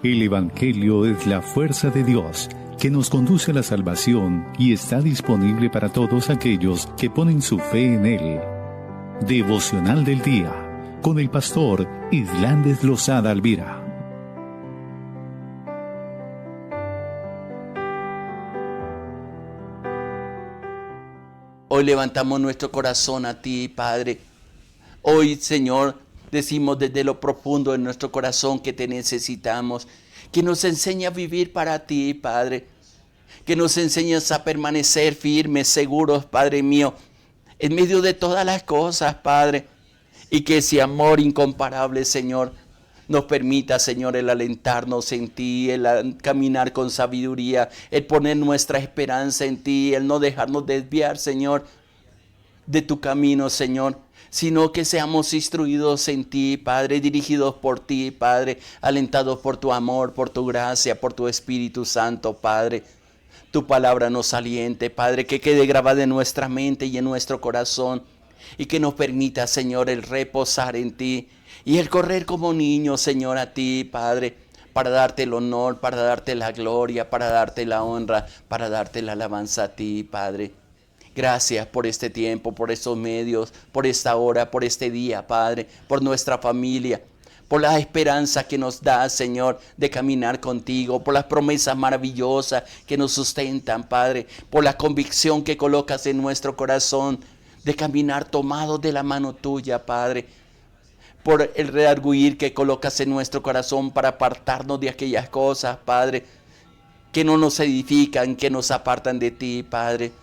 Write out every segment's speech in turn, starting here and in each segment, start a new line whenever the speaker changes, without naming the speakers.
El Evangelio es la fuerza de Dios que nos conduce a la salvación y está disponible para todos aquellos que ponen su fe en Él. Devocional del Día, con el pastor Islandes Lozada Alvira.
Hoy levantamos nuestro corazón a ti, Padre. Hoy, Señor, decimos desde lo profundo de nuestro corazón que te necesitamos, que nos enseñe a vivir para ti, Padre, que nos enseñes a permanecer firmes, seguros, Padre mío, en medio de todas las cosas, Padre, y que ese amor incomparable, Señor, nos permita, Señor, el alentarnos en ti, el caminar con sabiduría, el poner nuestra esperanza en ti, el no dejarnos desviar, Señor, de tu camino, Señor, sino que seamos instruidos en ti, Padre, dirigidos por ti, Padre, alentados por tu amor, por tu gracia, por tu Espíritu Santo, Padre. Tu palabra nos aliente, Padre, que quede grabada en nuestra mente y en nuestro corazón, y que nos permita, Señor, el reposar en ti y el correr como niños, Señor, a ti, Padre, para darte el honor, para darte la gloria, para darte la honra, para darte la alabanza a ti, Padre. Gracias por este tiempo, por estos medios, por esta hora, por este día, Padre, por nuestra familia, por la esperanza que nos da, Señor, de caminar contigo, por las promesas maravillosas que nos sustentan, Padre, por la convicción que colocas en nuestro corazón de caminar tomados de la mano tuya, Padre, por el redarguir que colocas en nuestro corazón para apartarnos de aquellas cosas, Padre, que no nos edifican, que nos apartan de ti, Padre.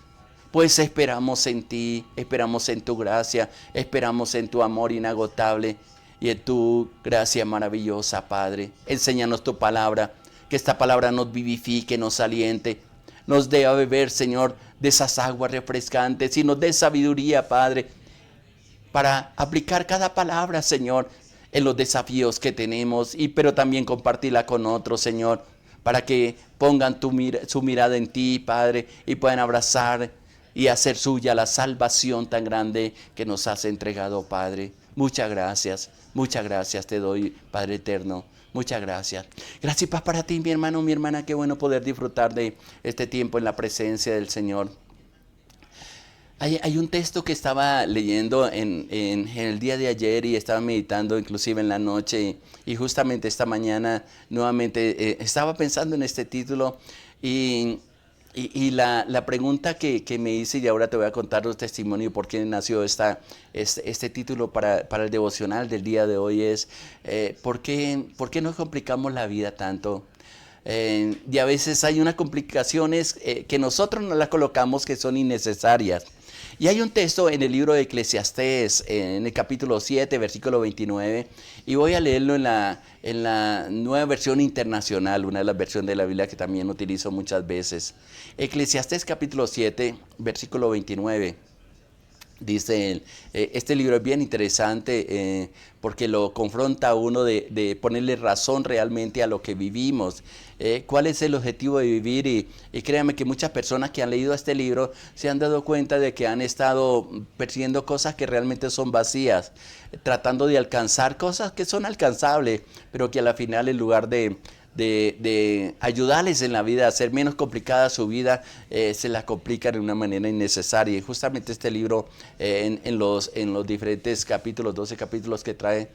Pues esperamos en ti, esperamos en tu gracia, esperamos en tu amor inagotable y en tu gracia maravillosa, Padre. Enséñanos tu palabra, que esta palabra nos vivifique, nos aliente, nos dé a beber, Señor, de esas aguas refrescantes y nos dé sabiduría, Padre, para aplicar cada palabra, Señor, en los desafíos que tenemos, pero también compartirla con otros, Señor, para que pongan su mirada en ti, Padre, y puedan abrazar y hacer suya la salvación tan grande que nos has entregado, Padre. Muchas gracias te doy, Padre eterno. Muchas gracias. Gracias y paz para ti, mi hermano, mi hermana. Qué bueno poder disfrutar de este tiempo en la presencia del Señor. Hay un texto que estaba leyendo en el día de ayer y estaba meditando inclusive en la noche y justamente esta mañana nuevamente estaba pensando en este título y la pregunta que me hice, y ahora te voy a contar un testimonio por qué nació este título para el devocional del día de hoy es ¿por qué nos complicamos la vida tanto? Y a veces hay unas complicaciones que nosotros no las colocamos que son innecesarias. Y hay un texto en el libro de Eclesiastés, en el capítulo 7, versículo 29, y voy a leerlo en la nueva versión internacional, una de las versiones de la Biblia que también utilizo muchas veces. Eclesiastés capítulo 7, versículo 29. Dice, este libro es bien interesante porque lo confronta a uno de ponerle razón realmente a lo que vivimos. ¿Cuál es el objetivo de vivir? Y créanme que muchas personas que han leído este libro se han dado cuenta de que han estado persiguiendo cosas que realmente son vacías, tratando de alcanzar cosas que son alcanzables, pero que a la final en lugar de ayudarles en la vida, a hacer menos complicada su vida, se la complican de una manera innecesaria. Y justamente este libro, en los diferentes capítulos, 12 capítulos que trae,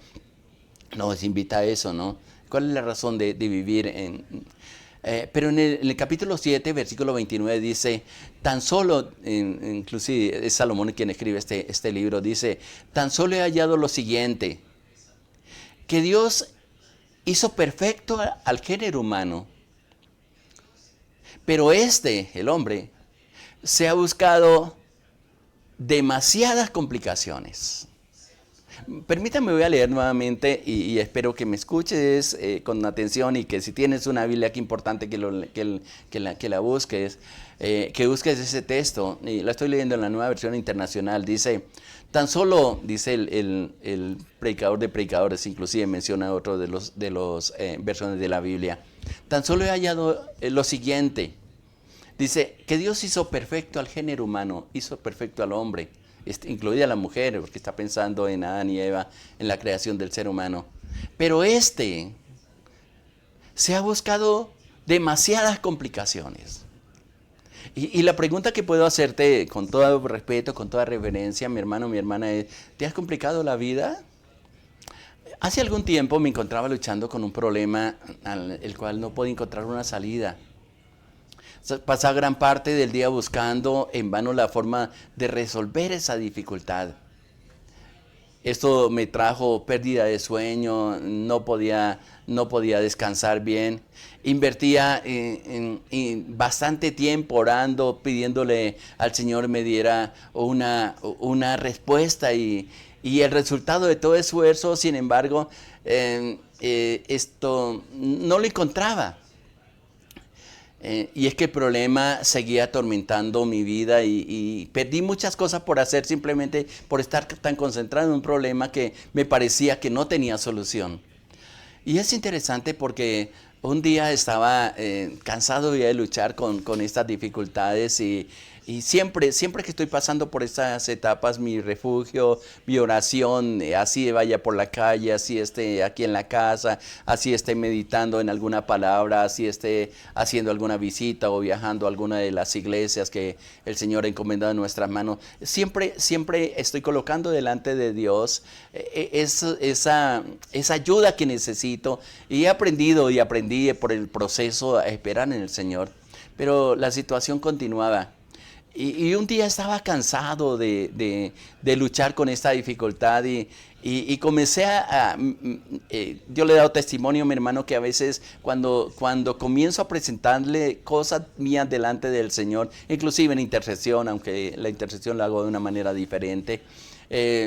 nos invita a eso, ¿no? ¿Cuál es la razón de vivir pero en el capítulo 7, versículo 29 dice, tan solo, inclusive es Salomón quien escribe este libro, dice, tan solo he hallado lo siguiente, que Dios hizo perfecto al género humano, pero el hombre, se ha buscado demasiadas complicaciones. Permítame, voy a leer nuevamente y espero que me escuches con atención y que si tienes una Biblia aquí importante que la busques, que busques ese texto. Y la estoy leyendo en la nueva versión internacional. Dice, tan solo, dice el predicador de predicadores, inclusive menciona otro de los versiones de la Biblia. Tan solo he hallado lo siguiente. Dice que Dios hizo perfecto al género humano, hizo perfecto al hombre, incluida la mujer, porque está pensando en Adán y Eva, en la creación del ser humano. Pero se ha buscado demasiadas complicaciones. Y la pregunta que puedo hacerte con todo respeto, con toda reverencia, mi hermano, mi hermana, es, ¿te has complicado la vida? Hace algún tiempo me encontraba luchando con un problema el cual no podía encontrar una salida. Pasaba gran parte del día buscando en vano la forma de resolver esa dificultad. Esto me trajo pérdida de sueño, no podía descansar bien. Invertía en bastante tiempo orando, pidiéndole al Señor me diera una respuesta y el resultado de todo esfuerzo, sin embargo, esto no lo encontraba. Y es que el problema seguía atormentando mi vida y perdí muchas cosas por hacer simplemente por estar tan concentrado en un problema que me parecía que no tenía solución. Y es interesante porque un día estaba cansado de luchar con estas dificultades y siempre que estoy pasando por estas etapas, mi refugio, mi oración, así vaya por la calle, así esté aquí en la casa, así esté meditando en alguna palabra, así esté haciendo alguna visita o viajando a alguna de las iglesias que el Señor ha encomendado en nuestras manos, siempre estoy colocando delante de Dios esa ayuda que necesito y he aprendido y aprendí por el proceso a esperar en el Señor, pero la situación continuaba. Y un día estaba cansado de luchar con esta dificultad y comencé yo le he dado testimonio a mi hermano que a veces cuando comienzo a presentarle cosas mías delante del Señor, inclusive en intercesión, aunque la intercesión la hago de una manera diferente,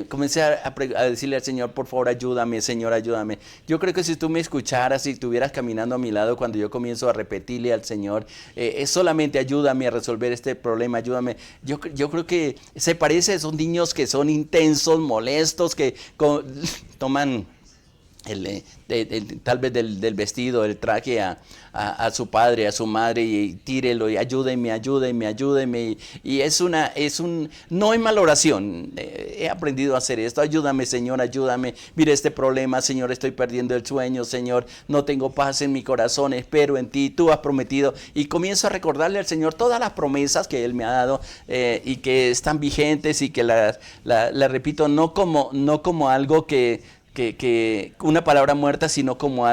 comencé a decirle al Señor, por favor ayúdame, Señor, ayúdame. Yo creo que si tú me escucharas, si estuvieras caminando a mi lado cuando yo comienzo a repetirle al Señor, es solamente ayúdame a resolver este problema, ayúdame. Yo creo que se parece a esos niños que son intensos, molestos, que toman tal vez del vestido, el traje a su padre, a su madre y tírelo y ayúdeme. Y no hay mala oración. He aprendido a hacer esto. Ayúdame, Señor, ayúdame. Mire este problema, Señor, estoy perdiendo el sueño, Señor. No tengo paz en mi corazón, espero en ti. Tú has prometido. Y comienzo a recordarle al Señor todas las promesas que Él me ha dado y que están vigentes y que las repito no como algo que una palabra muerta, sino como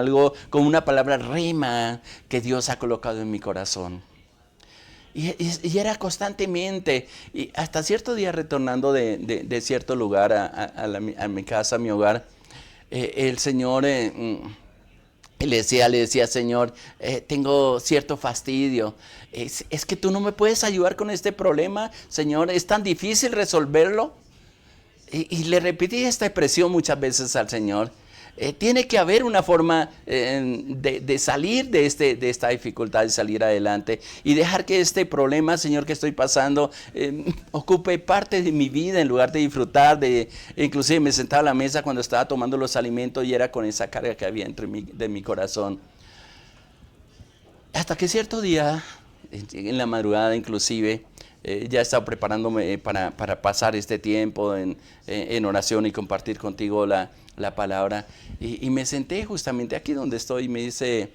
una palabra rema que Dios ha colocado en mi corazón. Y era constantemente, y hasta cierto día retornando de cierto lugar a mi casa, a mi hogar, el Señor le decía, Señor, tengo cierto fastidio. Es que tú no me puedes ayudar con este problema, Señor, es tan difícil resolverlo. Y le repetí esta expresión muchas veces al Señor. Tiene que haber una forma de salir de esta dificultad, de salir adelante y dejar que este problema, Señor, que estoy pasando, ocupe parte de mi vida en lugar de disfrutar. Inclusive me sentaba a la mesa cuando estaba tomando los alimentos y era con esa carga que había de mi corazón. Hasta que cierto día, en la madrugada inclusive, ya estaba preparándome para pasar este tiempo en oración y compartir contigo la palabra. Y me senté justamente aquí donde estoy y me dice,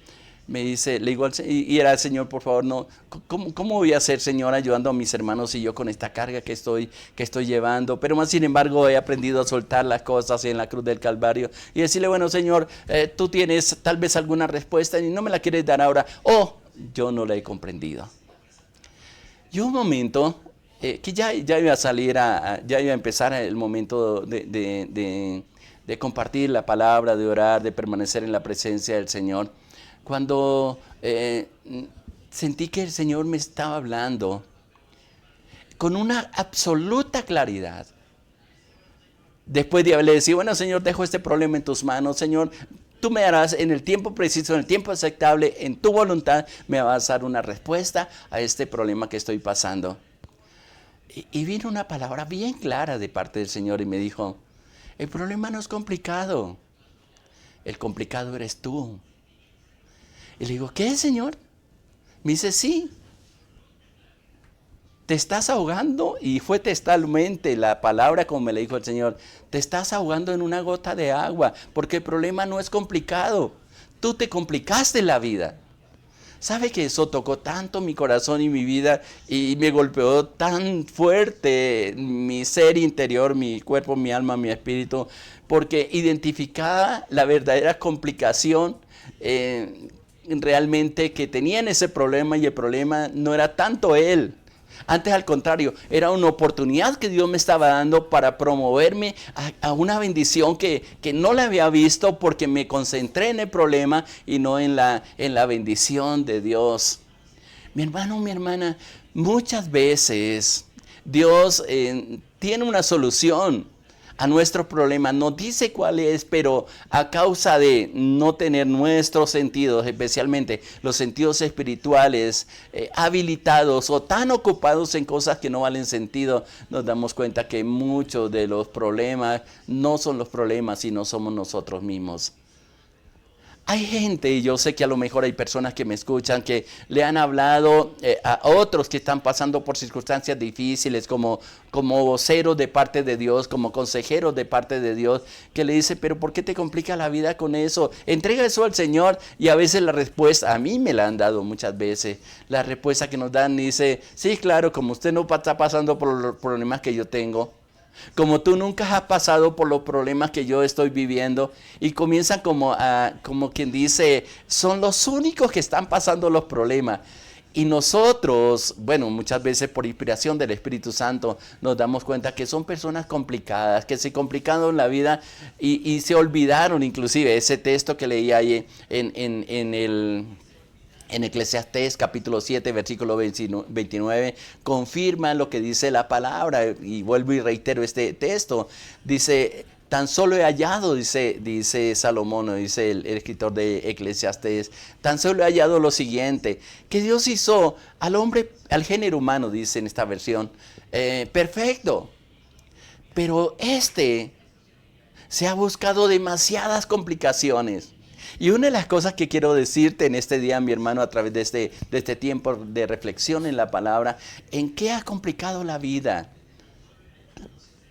le digo y era el Señor, por favor, no, ¿cómo voy a hacer, Señor, ayudando a mis hermanos y yo con esta carga que estoy llevando? Pero más sin embargo he aprendido a soltar las cosas en la cruz del Calvario y decirle, bueno, Señor, tú tienes tal vez alguna respuesta y no me la quieres dar ahora, yo no la he comprendido. Y un momento que ya iba a salir, ya iba a empezar el momento de compartir la palabra, de orar, de permanecer en la presencia del Señor, cuando sentí que el Señor me estaba hablando con una absoluta claridad. Después de haberle dicho, bueno, Señor, dejo este problema en tus manos, Señor, tú me darás en el tiempo preciso, en el tiempo aceptable, en tu voluntad, me vas a dar una respuesta a este problema que estoy pasando. Y vino una palabra bien clara de parte del Señor y me dijo, el problema no es complicado, el complicado eres tú. Y le digo, ¿qué, Señor? Me dice, sí. Te estás ahogando, y fue textualmente la palabra como me le dijo el Señor, te estás ahogando en una gota de agua, porque el problema no es complicado. tú te complicaste la vida. ¿Sabe que eso tocó tanto mi corazón y mi vida y me golpeó tan fuerte mi ser interior, mi cuerpo, mi alma, mi espíritu? Porque identificaba la verdadera complicación realmente que tenía en ese problema, y el problema no era tanto él. Antes, al contrario, era una oportunidad que Dios me estaba dando para promoverme a una bendición que no la había visto, porque me concentré en el problema y no en la bendición de Dios. Mi hermano, mi hermana, muchas veces Dios tiene una solución a nuestro problema. Nos dice cuál es, pero a causa de no tener nuestros sentidos, especialmente los sentidos espirituales, habilitados o tan ocupados en cosas que no valen sentido, nos damos cuenta que muchos de los problemas no son los problemas, sino somos nosotros mismos. Hay gente, y yo sé que a lo mejor hay personas que me escuchan, que le han hablado a otros que están pasando por circunstancias difíciles, como voceros de parte de Dios, como consejeros de parte de Dios, que le dicen, pero ¿por qué te complica la vida con eso? Entrega eso al Señor. Y a veces la respuesta, a mí me la han dado muchas veces, la respuesta que nos dan dice, sí, claro, como usted no está pasando por los problemas que yo tengo, como tú nunca has pasado por los problemas que yo estoy viviendo, y comienzan como quien dice, son los únicos que están pasando los problemas. Y nosotros, bueno, muchas veces por inspiración del Espíritu Santo, nos damos cuenta que son personas complicadas, que se complicaron la vida y se olvidaron. Inclusive ese texto que leí ahí en Eclesiastés capítulo 7, versículo 29, confirma lo que dice la palabra. Y vuelvo y reitero este texto. Dice, tan solo he hallado, dice Salomón, dice el escritor de Eclesiastés, tan solo he hallado lo siguiente, que Dios hizo al hombre, al género humano, dice en esta versión, perfecto. Pero se ha buscado demasiadas complicaciones. Y una de las cosas que quiero decirte en este día, mi hermano, a través de este tiempo de reflexión en la palabra, ¿en qué ha complicado la vida?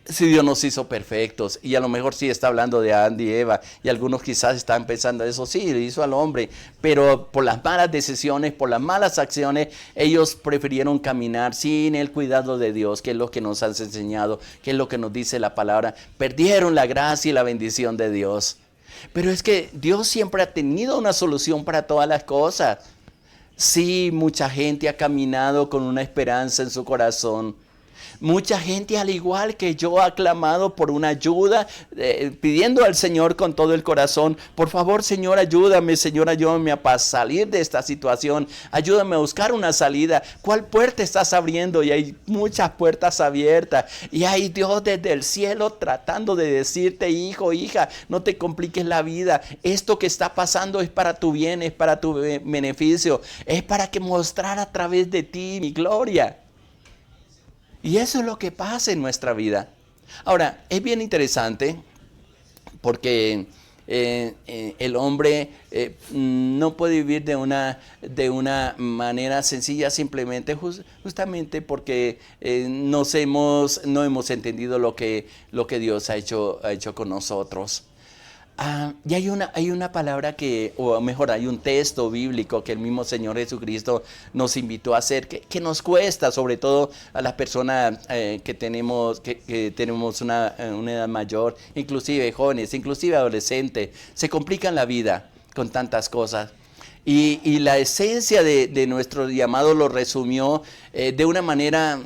Si Dios nos hizo perfectos, y a lo mejor sí está hablando de Adán y Eva, y algunos quizás están pensando eso, sí, le hizo al hombre, pero por las malas decisiones, por las malas acciones, ellos prefirieron caminar sin el cuidado de Dios, que es lo que nos has enseñado, que es lo que nos dice la palabra. Perdieron la gracia y la bendición de Dios. Pero es que Dios siempre ha tenido una solución para todas las cosas. Sí, mucha gente ha caminado con una esperanza en su corazón. Mucha gente, al igual que yo, ha clamado por una ayuda, pidiendo al Señor con todo el corazón, por favor, Señor, ayúdame a salir de esta situación, ayúdame a buscar una salida. ¿Cuál puerta estás abriendo? Y hay muchas puertas abiertas, y hay Dios desde el cielo tratando de decirte, hijo, hija, no te compliques la vida. Esto que está pasando es para tu bien, es para tu beneficio, es para que mostrar a través de ti mi gloria. Y eso es lo que pasa en nuestra vida. Ahora, es bien interesante porque el hombre no puede vivir de una manera sencilla, simplemente justamente porque no hemos entendido lo que Dios ha hecho con nosotros. Y hay una palabra o mejor, hay un texto bíblico que el mismo Señor Jesucristo nos invitó a hacer, que nos cuesta, sobre todo a las personas que tenemos una edad mayor, inclusive jóvenes, inclusive adolescentes, se complican la vida con tantas cosas. Y la esencia de nuestro llamado lo resumió de una manera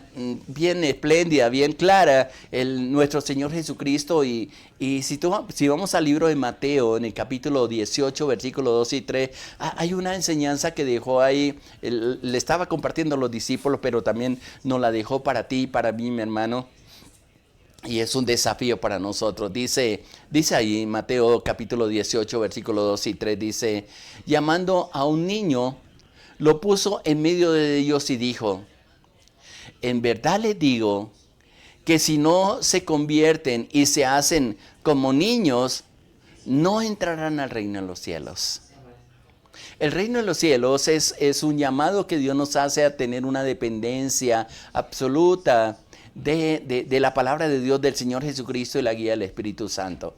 bien espléndida, bien clara, nuestro Señor Jesucristo. Y si vamos al libro de Mateo, en el capítulo 18, versículos 2 y 3, hay una enseñanza que dejó ahí, le estaba compartiendo a los discípulos, pero también nos la dejó para ti y para mí, mi hermano. Y es un desafío para nosotros. Dice ahí Mateo capítulo 18, versículos 2 y 3, dice, llamando a un niño, lo puso en medio de ellos y dijo, en verdad les digo que si no se convierten y se hacen como niños, no entrarán al reino de los cielos. El reino de los cielos es un llamado que Dios nos hace a tener una dependencia absoluta de la palabra de Dios, del Señor Jesucristo y la guía del Espíritu Santo.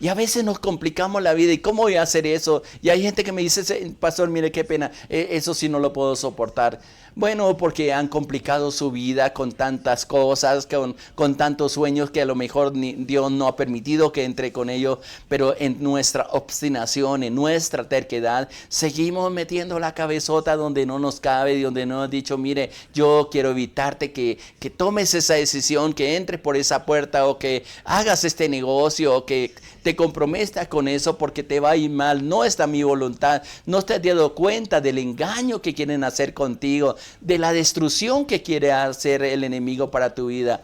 Y a veces nos complicamos la vida. ¿Y cómo voy a hacer eso? Y hay gente que me dice, pastor, mire qué pena, eso sí no lo puedo soportar. Bueno, porque han complicado su vida con tantas cosas, con tantos sueños que a lo mejor Dios no ha permitido que entre con ellos. Pero en nuestra obstinación, en nuestra terquedad, seguimos metiendo la cabezota donde no nos cabe, donde no has dicho, mire, yo quiero evitarte que tomes esa decisión, que entres por esa puerta o que hagas este negocio o que te comprometas con eso porque te va a ir mal. No está mi voluntad. No te has dado cuenta del engaño que quieren hacer contigo, de la destrucción que quiere hacer el enemigo para tu vida.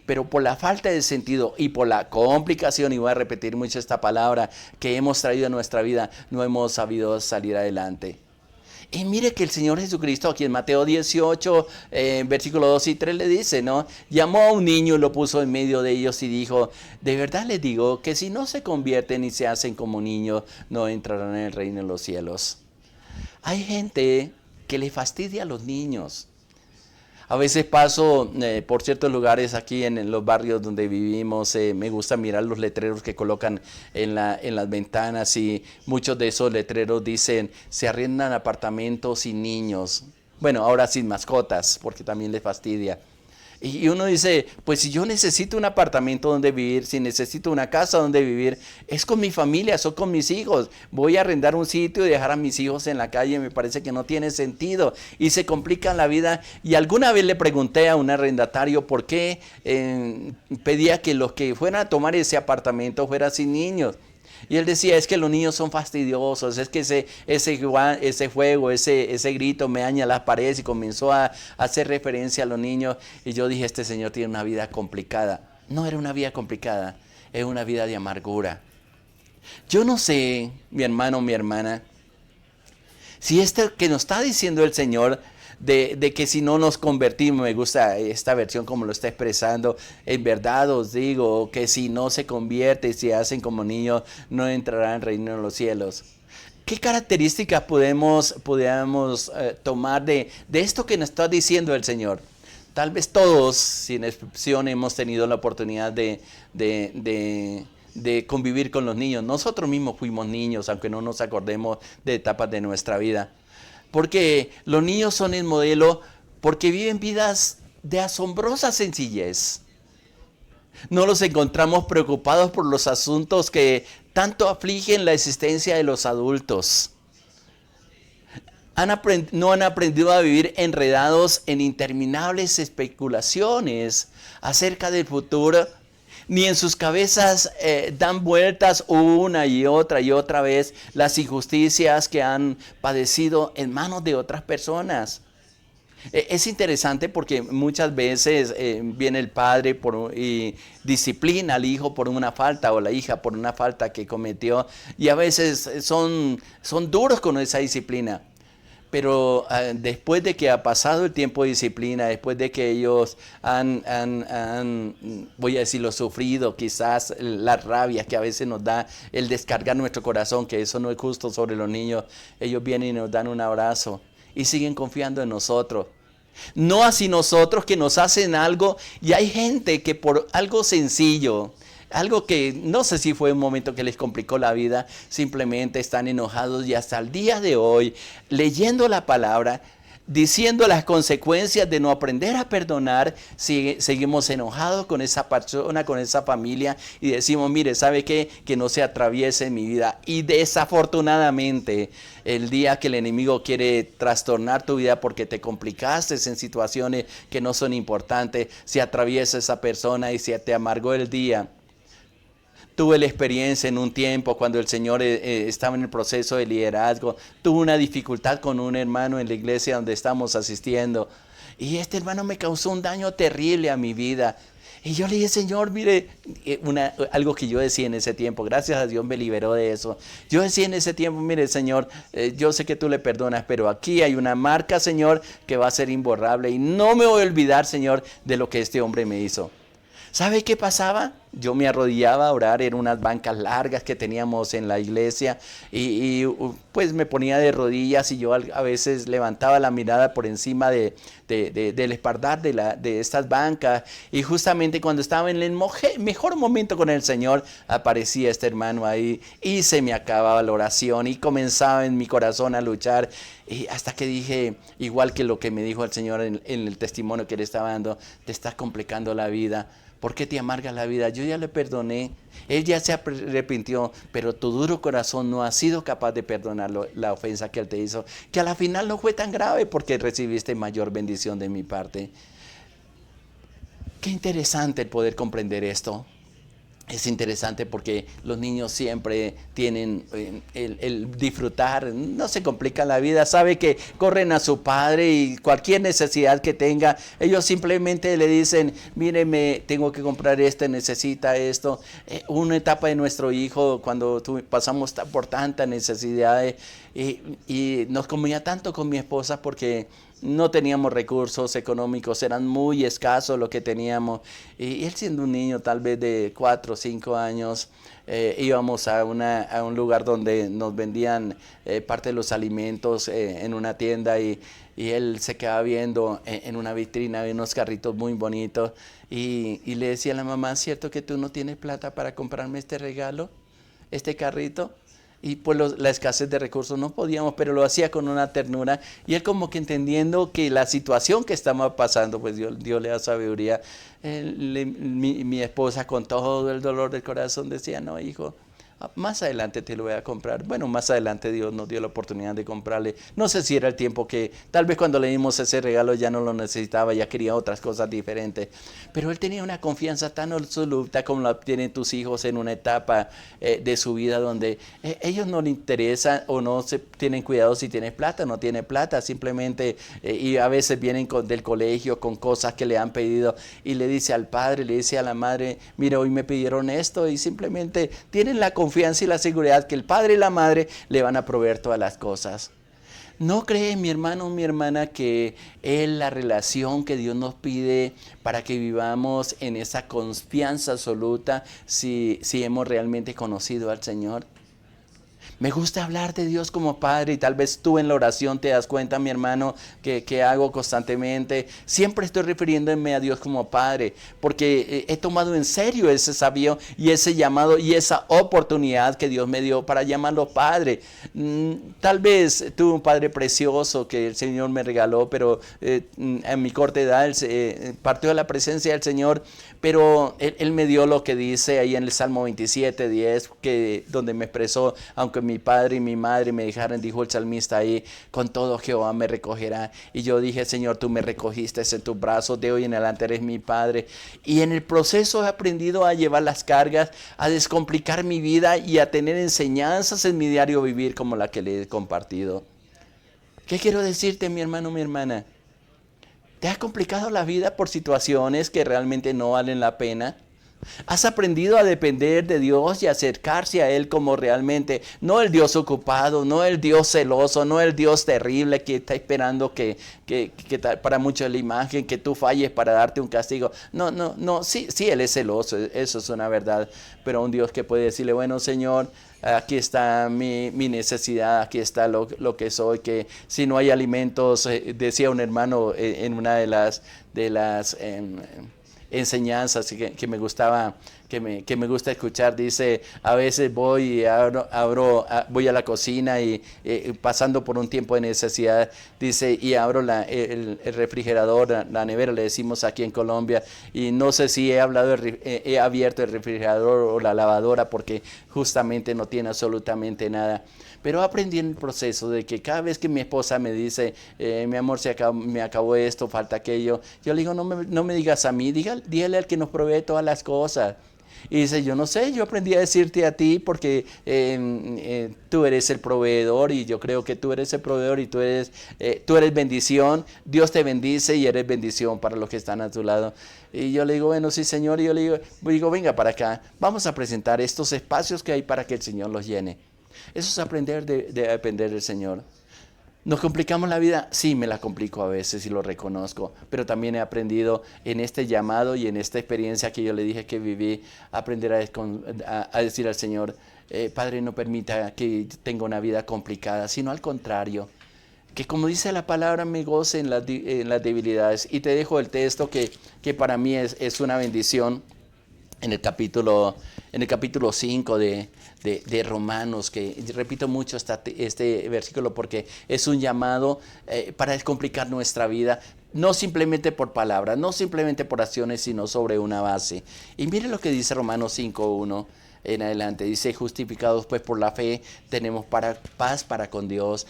Pero por la falta de sentido y por la complicación, y voy a repetir mucho esta palabra, que hemos traído a nuestra vida, no hemos sabido salir adelante. Y mire que el Señor Jesucristo aquí en Mateo 18, versículo 2 y 3 le dice, ¿no? Llamó a un niño y lo puso en medio de ellos y dijo, de verdad les digo que si no se convierten y se hacen como niños, no entrarán en el reino de los cielos. Hay gente que le fastidia a los niños. A veces paso por ciertos lugares aquí en los barrios donde vivimos, me gusta mirar los letreros que colocan en las ventanas y muchos de esos letreros dicen, se arriendan apartamentos sin niños. Bueno, ahora sin mascotas, porque también les fastidia. Y uno dice, pues si yo necesito un apartamento donde vivir, si necesito una casa donde vivir, es con mi familia, son con mis hijos. Voy a arrendar un sitio y dejar a mis hijos en la calle, me parece que no tiene sentido. Y se complica la vida. Y alguna vez le pregunté a un arrendatario por qué pedía que los que fueran a tomar ese apartamento fueran sin niños. Y él decía, es que los niños son fastidiosos, es que ese juego, ese grito me daña las paredes, y comenzó a hacer referencia a los niños. Y yo dije, este señor tiene una vida complicada. No era una vida complicada, es una vida de amargura. Yo no sé, mi hermano, mi hermana, si esto que nos está diciendo el Señor, de que si no nos convertimos, me gusta esta versión como lo está expresando, en verdad os digo que si no se convierte y se hacen como niños, no entrarán en el reino de los cielos. ¿Qué características podemos tomar de esto que nos está diciendo el Señor? Tal vez todos, sin excepción, hemos tenido la oportunidad de convivir con los niños. Nosotros mismos fuimos niños, aunque no nos acordemos de etapas de nuestra vida. Porque los niños son el modelo, porque viven vidas de asombrosa sencillez. No los encontramos preocupados por los asuntos que tanto afligen la existencia de los adultos. No han aprendido a vivir enredados en interminables especulaciones acerca del futuro, ni en sus cabezas dan vueltas una y otra vez las injusticias que han padecido en manos de otras personas. Es interesante porque muchas veces viene el padre y disciplina al hijo por una falta o la hija por una falta que cometió, y a veces son duros con esa disciplina. Pero después de que ha pasado el tiempo de disciplina, después de que ellos han voy a decirlo, sufrido quizás las rabias que a veces nos da el descargar nuestro corazón, que eso no es justo sobre los niños, ellos vienen y nos dan un abrazo y siguen confiando en nosotros. No así nosotros, que nos hacen algo, y hay gente que por algo sencillo, algo que no sé si fue un momento que les complicó la vida, simplemente están enojados, y hasta el día de hoy, leyendo la palabra, diciendo las consecuencias de no aprender a perdonar, seguimos enojados con esa persona, con esa familia, y decimos, mire, ¿sabe qué? Que no se atraviese en mi vida. Y desafortunadamente, el día que el enemigo quiere trastornar tu vida porque te complicaste en situaciones que no son importantes, se atraviesa esa persona y se te amargó el día. Tuve la experiencia en un tiempo cuando el Señor estaba en el proceso de liderazgo. Tuve una dificultad con un hermano en la iglesia donde estamos asistiendo. Y este hermano me causó un daño terrible a mi vida. Y yo le dije, Señor, mire, algo que yo decía en ese tiempo, gracias a Dios me liberó de eso. Yo decía en ese tiempo, mire, Señor, yo sé que tú le perdonas, pero aquí hay una marca, Señor, que va a ser imborrable. Y no me voy a olvidar, Señor, de lo que este hombre me hizo. ¿Sabe qué pasaba? yo me arrodillaba a orar en unas bancas largas que teníamos en la iglesia pues me ponía de rodillas y yo a veces levantaba la mirada por encima del espaldar de estas bancas, y justamente cuando estaba en el mejor momento con el Señor, aparecía este hermano ahí y se me acababa la oración y comenzaba en mi corazón a luchar, y hasta que dije, igual que lo que me dijo el Señor en el testimonio que le estaba dando: te estás complicando la vida. ¿Por qué te amargas la vida? Yo ya le perdoné, él ya se arrepintió, pero tu duro corazón no ha sido capaz de perdonar la ofensa que él te hizo, que a la final no fue tan grave porque recibiste mayor bendición de mi parte. Qué interesante el poder comprender esto. Es interesante porque los niños siempre tienen el disfrutar, no se complica la vida, sabe que corren a su padre y cualquier necesidad que tenga, ellos simplemente le dicen: mire, tengo que comprar esto, necesita esto. Una etapa de nuestro hijo, cuando pasamos por tantas necesidades, y nos comía tanto con mi esposa porque no teníamos recursos económicos, eran muy escasos lo que teníamos. Y él, siendo un niño tal vez de 4 o 5 años, íbamos a un lugar donde nos vendían parte de los alimentos en una tienda, y él se quedaba viendo en una vitrina, había unos carritos muy bonitos, y le decía a la mamá: ¿cierto que tú no tienes plata para comprarme este regalo, este carrito? Y pues la escasez de recursos no podíamos, pero lo hacía con una ternura, y él como que entendiendo que la situación que estaba pasando, pues Dios le da sabiduría. Mi esposa, con todo el dolor del corazón, decía: no, hijo, más adelante te lo voy a comprar. Bueno, más adelante Dios nos dio la oportunidad de comprarle. No sé si era el tiempo que, tal vez cuando le dimos ese regalo ya no lo necesitaba, ya quería otras cosas diferentes. Pero él tenía una confianza tan absoluta como la tienen tus hijos en una etapa de su vida donde ellos no les interesan o no se tienen cuidado si tienes plata o no tienes plata. Simplemente, y a veces vienen del colegio con cosas que le han pedido, y le dice al padre, le dice a la madre: mira, hoy me pidieron esto, y simplemente tienen la confianza y la seguridad que el padre y la madre le van a proveer todas las cosas. ¿No cree, mi hermano, mi hermana, que es la relación que Dios nos pide para que vivamos en esa confianza absoluta si hemos realmente conocido al Señor? Me gusta hablar de Dios como Padre, y tal vez tú en la oración te das cuenta, mi hermano, que hago constantemente. Siempre estoy refiriéndome a Dios como Padre, porque he tomado en serio ese desafío y ese llamado y esa oportunidad que Dios me dio para llamarlo Padre. Tal vez tuve un Padre precioso que el Señor me regaló, pero en mi corta edad partió de la presencia del Señor, pero él me dio lo que dice ahí en el Salmo 27:10, donde me expresó: aunque mi padre y mi madre me dejaran, dijo el salmista ahí, con todo Jehová me recogerá. Y yo dije: Señor, tú me recogiste en tus brazos, de hoy en adelante eres mi Padre. Y en el proceso he aprendido a llevar las cargas, a descomplicar mi vida y a tener enseñanzas en mi diario vivir como la que le he compartido. ¿Qué quiero decirte, mi hermano, mi hermana? ¿Te has complicado la vida por situaciones que realmente no valen la pena? ¿Has aprendido a depender de Dios y acercarse a Él como realmente, no el Dios ocupado, no el Dios celoso, no el Dios terrible que está esperando que para muchos la imagen, que tú falles para darte un castigo? No, sí, Él es celoso, eso es una verdad, pero un Dios que puede decirle: bueno, Señor, aquí está mi necesidad, aquí está lo que soy, que si no hay alimentos, decía un hermano en una de las enseñanzas que me gustaba, que me gusta escuchar, dice: a veces voy y voy a la cocina y pasando por un tiempo de necesidad, dice, y abro el refrigerador, la nevera le decimos aquí en Colombia, y no sé si he abierto el refrigerador o la lavadora porque justamente no tiene absolutamente nada. Pero aprendí en el proceso de que cada vez que mi esposa me dice: mi amor, me acabó esto, falta aquello, yo le digo: no me digas a mí, dígale al que nos provee todas las cosas. Y dice: yo no sé, yo aprendí a decirte a ti porque tú eres el proveedor, y yo creo que tú eres el proveedor y tú eres bendición. Dios te bendice y eres bendición para los que están a tu lado. Y yo le digo: bueno, sí, Señor. Y yo le digo: venga para acá, vamos a presentar estos espacios que hay para que el Señor los llene. Eso es aprender de depender del Señor. ¿Nos complicamos la vida? Sí, me la complico a veces y lo reconozco, pero también he aprendido en este llamado y en esta experiencia que yo le dije que viví, aprender a decir al Señor, Padre, no permita que tenga una vida complicada, sino al contrario, que como dice la palabra, me goce en las debilidades. Y te dejo el texto que para mí es una bendición en el capítulo 5 de Romanos, que repito mucho este versículo porque es un llamado para descomplicar nuestra vida, no simplemente por palabras, no simplemente por acciones, sino sobre una base. Y mire lo que dice Romanos 5:1 en adelante. Dice, justificados pues por la fe, tenemos paz para con Dios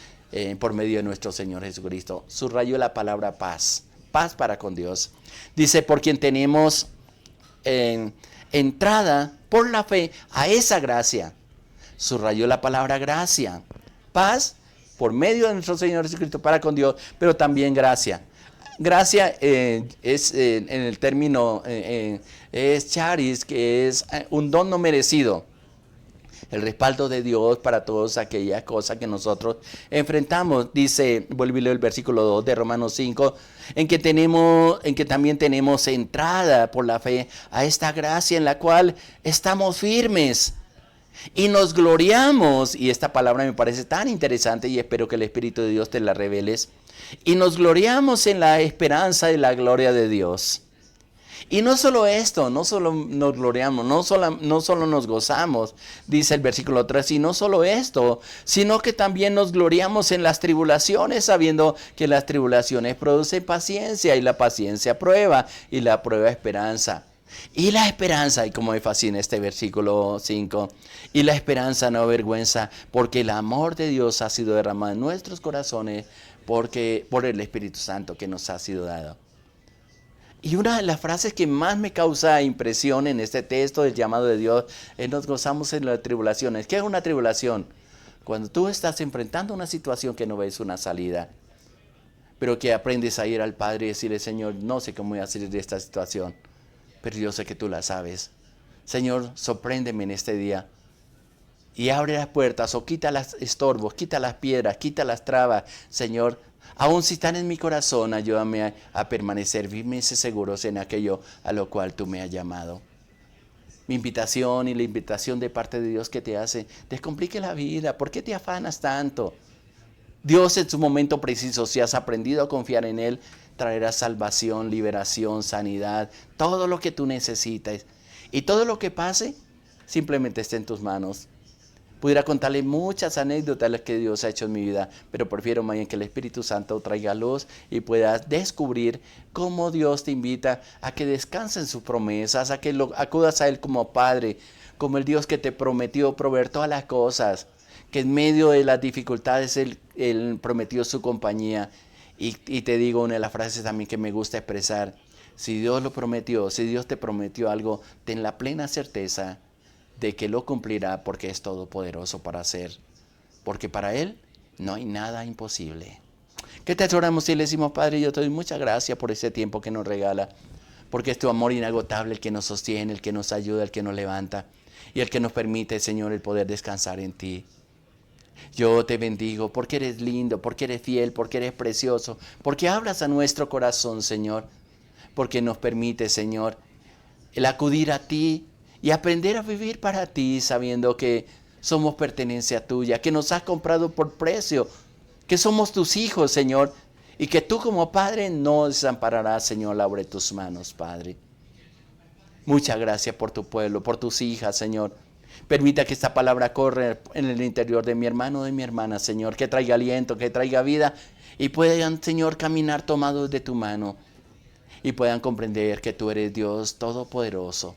por medio de nuestro Señor Jesucristo. Subrayó la palabra paz, paz para con Dios. Dice, por quien tenemos entrada por la fe a esa gracia. Subrayó la palabra gracia. Paz por medio de nuestro Señor Jesucristo para con Dios, pero también gracia. Gracia es en el término es charis, que es un don no merecido. El respaldo de Dios para todas aquellas cosas que nosotros enfrentamos. Dice, vuelvo y leo el versículo 2 de Romanos 5, en que también tenemos entrada por la fe a esta gracia en la cual estamos firmes y nos gloriamos. Y esta palabra me parece tan interesante y espero que el Espíritu de Dios te la reveles. Y nos gloriamos en la esperanza de la gloria de Dios. Y no solo esto, no solo nos gloriamos, no solo nos gozamos, dice el versículo 3, y no solo esto, sino que también nos gloriamos en las tribulaciones, sabiendo que las tribulaciones producen paciencia, y la paciencia prueba, y la prueba esperanza. Y la esperanza, y como me fascina este versículo 5, y la esperanza no avergüenza, porque el amor de Dios ha sido derramado en nuestros corazones, por el Espíritu Santo que nos ha sido dado. Y una de las frases que más me causa impresión en este texto del llamado de Dios es nos gozamos en las tribulaciones. ¿Qué es una tribulación? Cuando tú estás enfrentando una situación que no ves una salida, pero que aprendes a ir al Padre y decirle, Señor, no sé cómo voy a salir de esta situación, pero yo sé que tú la sabes. Señor, sorpréndeme en este día y abre las puertas o quita los estorbos, quita las piedras, quita las trabas, Señor. Aún si están en mi corazón, ayúdame a permanecer firmes y seguros en aquello a lo cual tú me has llamado. Mi invitación y la invitación de parte de Dios que te hace, descomplique la vida. ¿Por qué te afanas tanto? Dios en su momento preciso, si has aprendido a confiar en Él, traerá salvación, liberación, sanidad, todo lo que tú necesitas. Y todo lo que pase, simplemente está en tus manos. Pudiera contarle muchas anécdotas que Dios ha hecho en mi vida, pero prefiero más bien que el Espíritu Santo traiga luz y puedas descubrir cómo Dios te invita a que descanses en sus promesas, a que acudas a Él como Padre, como el Dios que te prometió proveer todas las cosas, que en medio de las dificultades Él prometió su compañía. Y te digo una de las frases también que me gusta expresar, si Dios lo prometió, si Dios te prometió algo, ten la plena certeza de que lo cumplirá porque es todopoderoso para hacer. Porque para Él no hay nada imposible. ¿Qué te oramos y le decimos, Padre, yo te doy muchas gracias por ese tiempo que nos regala? Porque es tu amor inagotable el que nos sostiene, el que nos ayuda, el que nos levanta y el que nos permite, Señor, el poder descansar en ti. Yo te bendigo porque eres lindo, porque eres fiel, porque eres precioso, porque hablas a nuestro corazón, Señor. Porque nos permite, Señor, el acudir a ti y aprender a vivir para ti, sabiendo que somos pertenencia tuya, que nos has comprado por precio, que somos tus hijos, Señor, y que tú como Padre no desampararás, Señor, la obra de tus manos, Padre. Muchas gracias por tu pueblo, por tus hijas, Señor. Permita que esta palabra corra en el interior de mi hermano, de mi hermana, Señor, que traiga aliento, que traiga vida, y puedan, Señor, caminar tomados de tu mano, y puedan comprender que tú eres Dios todopoderoso.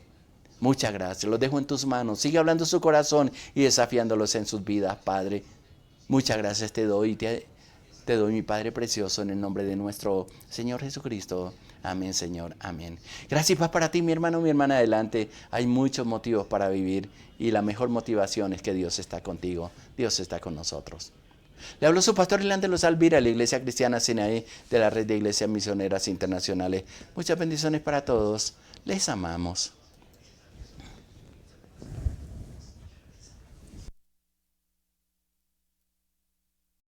Muchas gracias, los dejo en tus manos. Sigue hablando su corazón y desafiándolos en sus vidas, Padre. Muchas gracias te doy, te doy, mi Padre precioso, en el nombre de nuestro Señor Jesucristo. Amén, Señor, amén. Gracias y paz para ti, mi hermano, mi hermana, adelante. Hay muchos motivos para vivir y la mejor motivación es que Dios está contigo, Dios está con nosotros. Le habló su pastor Irlande Alvira, de la Iglesia Cristiana Sinaí, de la Red de Iglesias Misioneras Internacionales. Muchas bendiciones para todos, les amamos.